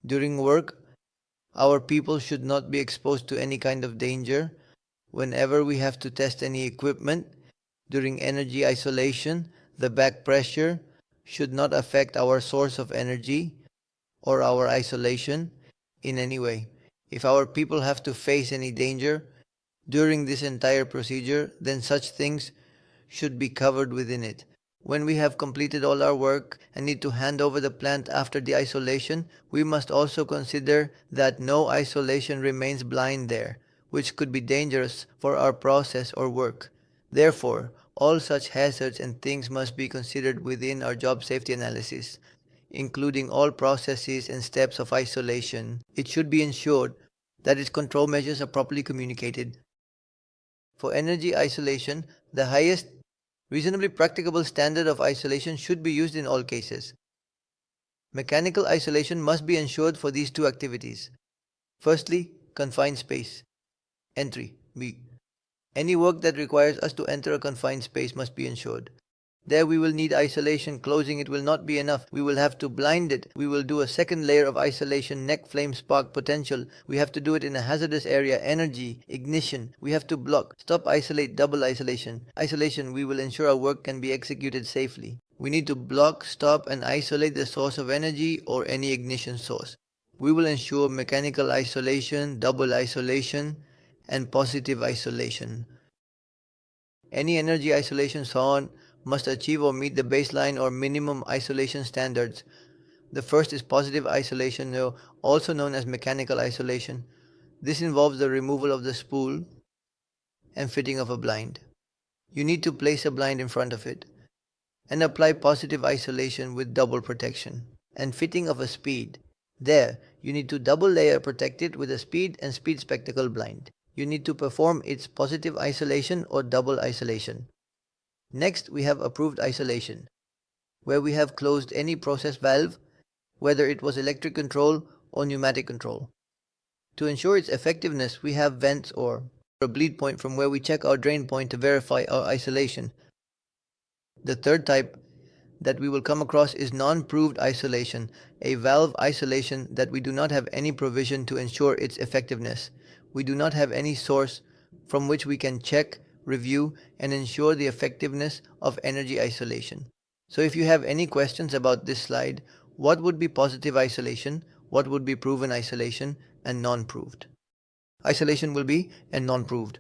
During work, our people should not be exposed to any kind of danger. Whenever we have to test any equipment, during energy isolation, the back pressure should not affect our source of energy or our isolation in any way. If our people have to face any danger during this entire procedure, then such things should be covered within it. When we have completed all our work and need to hand over the plant after the isolation, we must also consider that no isolation remains blind there, which could be dangerous for our process or work. Therefore, all such hazards and things must be considered within our job safety analysis, including all processes and steps of isolation. It should be ensured that its control measures are properly communicated. For energy isolation, the highest reasonably practicable standard of isolation should be used in all cases. Mechanical isolation must be ensured for these two activities. Firstly, confined space. Entry. B. Any work that requires us to enter a confined space must be ensured. There we will need isolation. Closing it will not be enough. We will have to blind it. We will do a second layer of isolation, neck flame spark potential. We have to do it in a hazardous area, energy, ignition. We have to block, stop, isolate, double isolation. Isolation, we will ensure our work can be executed safely. We need to block, stop and isolate the source of energy or any ignition source. We will ensure mechanical isolation, double isolation and positive isolation. Any energy isolation so on must achieve or meet the baseline or minimum isolation standards. The first is positive isolation, also known as mechanical isolation. This involves the removal of the spool and fitting of a blind. You need to place a blind in front of it and apply positive isolation with double protection and fitting of a speed. There, you need to double layer protect it with a speed and speed spectacle blind. You need to perform its positive isolation or double isolation. Next, we have approved isolation, where we have closed any process valve, whether it was electric control or pneumatic control. To ensure its effectiveness, we have vents or a bleed point from where we check our drain point to verify our isolation. The third type that we will come across is non-proved isolation, a valve isolation that we do not have any provision to ensure its effectiveness. We do not have any source from which we can check, review and ensure the effectiveness of energy isolation. So if you have any questions about this slide, what would be positive isolation, what would be proven isolation and non-proved? Isolation will be and non-proved.